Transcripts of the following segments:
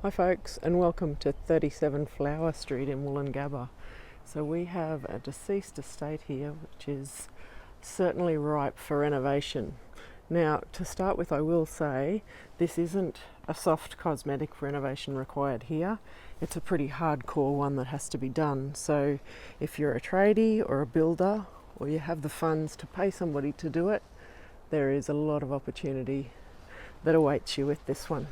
Hi folks, and welcome to 37 Flower Street in Woolloongabba. So we have a deceased estate here which is certainly ripe for renovation. Now to start with, I will say this isn't a soft cosmetic renovation required here. It's a pretty hardcore one that has to be done. So if you're a tradie or a builder, or you have the funds to pay somebody to do it, there is a lot of opportunity that awaits you with this one.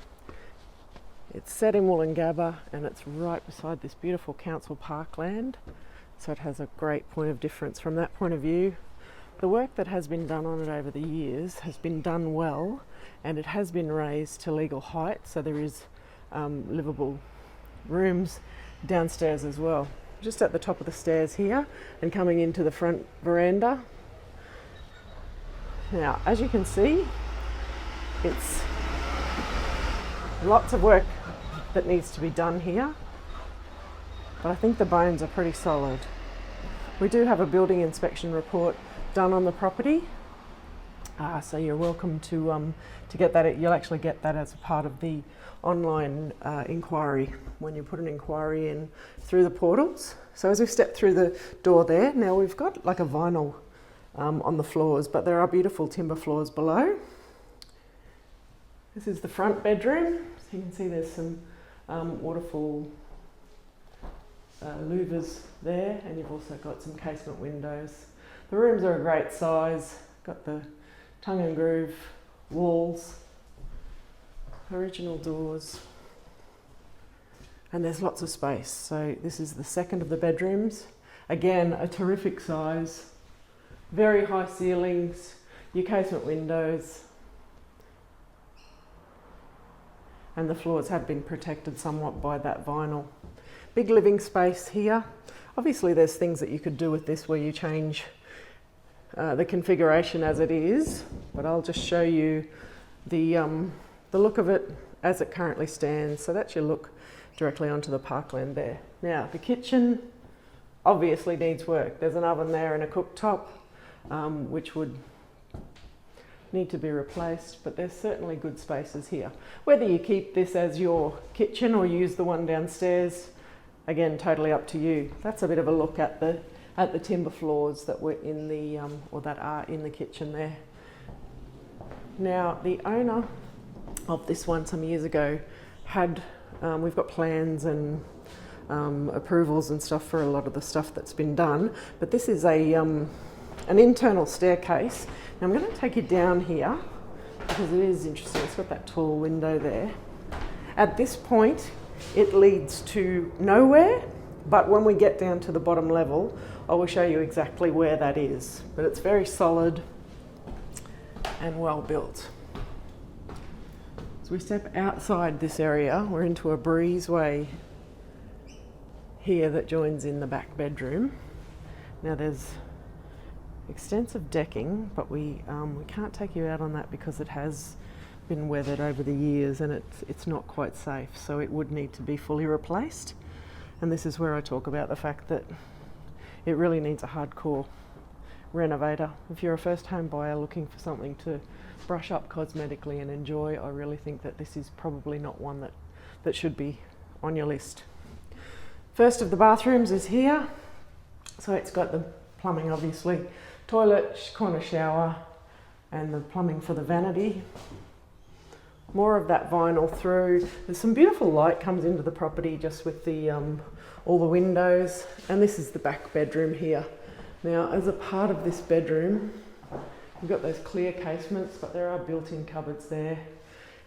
It's set in Woolloongabba and it's right beside this beautiful council parkland, so it has a great point of difference from that point of view. The work that has been done on it over the years has been done well, and it has been raised to legal height, so there is livable rooms downstairs as well. Just at the top of the stairs here and coming into the front veranda. Now, as you can see, it's lots of work that needs to be done here, but I think the bones are pretty solid. We do have a building inspection report done on the property, so you're welcome to get that. You'll actually get that as a part of the online inquiry when you put an inquiry in through the portals. So as we step through the door there, now we've got like a vinyl on the floors, but there are beautiful timber floors below. This is the front bedroom. So you can see there's some waterfall louvers there, and you've also got some casement windows. The rooms are a great size, got the tongue and groove walls, original doors, and there's lots of space. So this is the second of the bedrooms. Again, a terrific size, very high ceilings, your casement windows, and the floors have been protected somewhat by that vinyl. Big living space here. Obviously there's things that you could do with this where you change the configuration as it is, but I'll just show you the look of it as it currently stands. So that's your look directly onto the parkland there. Now the kitchen obviously needs work. There's an oven there and a cooktop which would need to be replaced, but there's certainly good spaces here. Whether you keep this as your kitchen or use the one downstairs, again, totally up to you. That's a bit of a look at the timber floors that were in the or that are in the kitchen there. Now the owner of this one some years ago had we've got plans and approvals and stuff for a lot of the stuff that's been done, but this is an internal staircase. Now I'm going to take you down here because it is interesting. It's got that tall window there. At this point it leads to nowhere, but when we get down to the bottom level I will show you exactly where that is. But it's very solid and well built. As we step outside this area, we're into a breezeway here that joins in the back bedroom. Now there's extensive decking, but we can't take you out on that because it has been weathered over the years and it's not quite safe, so it would need to be fully replaced. And this is where I talk about the fact that it really needs a hardcore renovator. If you're a first home buyer looking for something to brush up cosmetically and enjoy, I really think that this is probably not one that should be on your list. First of the bathrooms is here. So it's got the plumbing, obviously, toilet, corner shower, and the plumbing for the vanity. More of that vinyl through. There's some beautiful light comes into the property just with the all the windows, and this is the back bedroom here. Now, as a part of this bedroom, you've got those clear casements, but there are built-in cupboards there.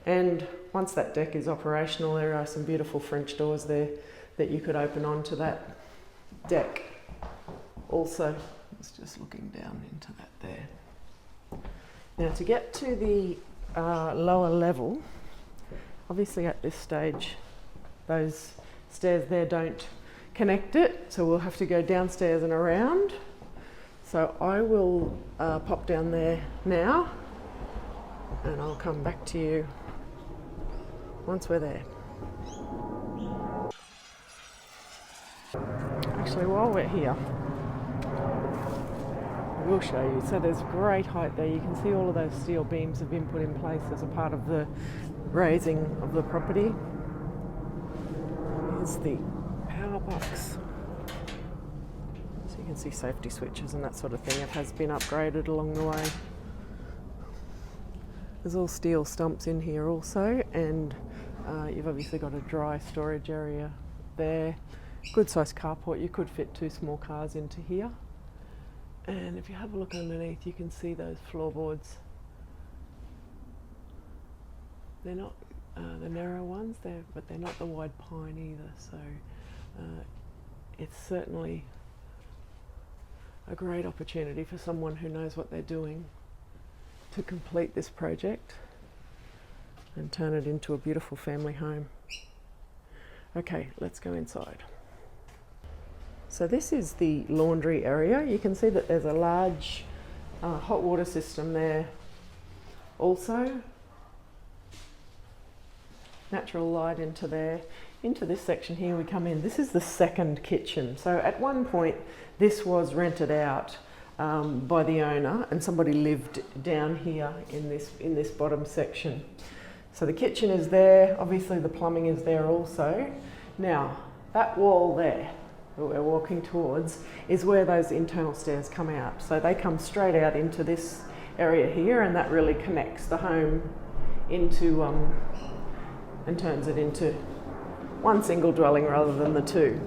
And once that deck is operational, there are some beautiful French doors there that you could open onto that deck. Also, it's just looking down into that there. Now to get to the lower level, obviously at this stage those stairs there don't connect it, so we'll have to go downstairs and around. So I will pop down there now and I'll come back to you once we're there. Actually, while we're here, I will show you. So there's great height there. You can see all of those steel beams have been put in place as a part of the raising of the property. is the power box. So you can see safety switches and that sort of thing. It has been upgraded along the way. There's all steel stumps in here also, and you've obviously got a dry storage area there. Good sized carport, you could fit 2 small cars into here. And if you have a look underneath, you can see those floorboards. They're not the narrow ones, but they're not the wide pine either, so it's certainly a great opportunity for someone who knows what they're doing to complete this project and turn it into a beautiful family home. Okay, let's go inside. So this is the laundry area. You can see that there's a large hot water system there also. Natural light into there. Into this section here we come in. This is the second kitchen. So at one point this was rented out by the owner, and somebody lived down here in this bottom section. So the kitchen is there, obviously the plumbing is there also. Now that wall there that we're walking towards is where those internal stairs come out. So they come straight out into this area here, and that really connects the home into and turns it into one single dwelling rather than the 2.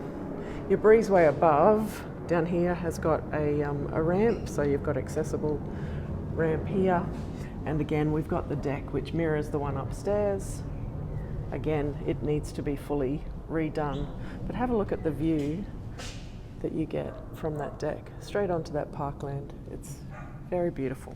Your breezeway above down here has got a ramp, so you've got accessible ramp here, and again we've got the deck which mirrors the one upstairs. Again, it needs to be fully redone, but have a look at the view that you get from that deck straight onto that parkland. It's very beautiful.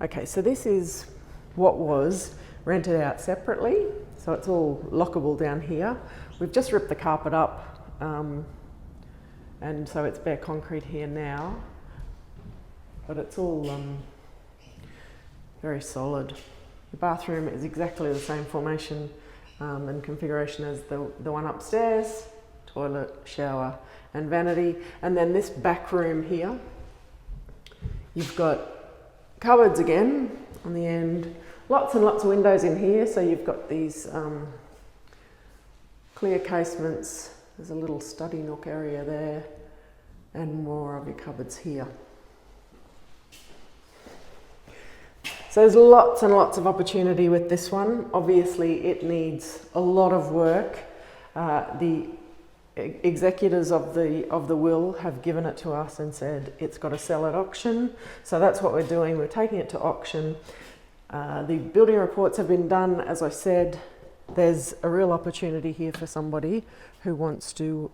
Okay, so this is what was rented out separately, so it's all lockable down here. We've just ripped the carpet up, and so it's bare concrete here now, but it's all very solid. The bathroom is exactly the same formation and configuration as the one upstairs. Toilet, shower and vanity. And then this back room here, you've got cupboards again on the end. Lots and lots of windows in here, so you've got these clear casements. There's a little study nook area there, and more of your cupboards here. So there's lots and lots of opportunity with this one. Obviously it needs a lot of work. The executors of the will have given it to us and said it's got to sell at auction. So that's what we're doing. We're taking it to auction. The building reports have been done. As I said, there's a real opportunity here for somebody who wants to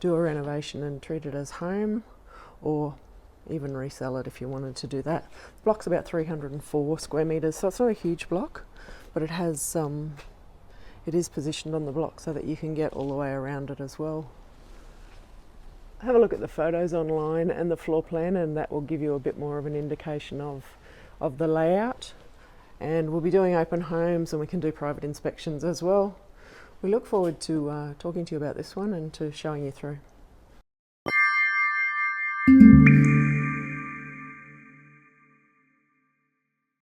do a renovation and treat it as home, or even resell it if you wanted to do that. The block's about 304 square metres, so it's not a huge block, but it has it is positioned on the block so that you can get all the way around it as well. Have a look at the photos online and the floor plan, and that will give you a bit more of an indication of the layout. And we'll be doing open homes, and we can do private inspections as well. We look forward to talking to you about this one and to showing you through.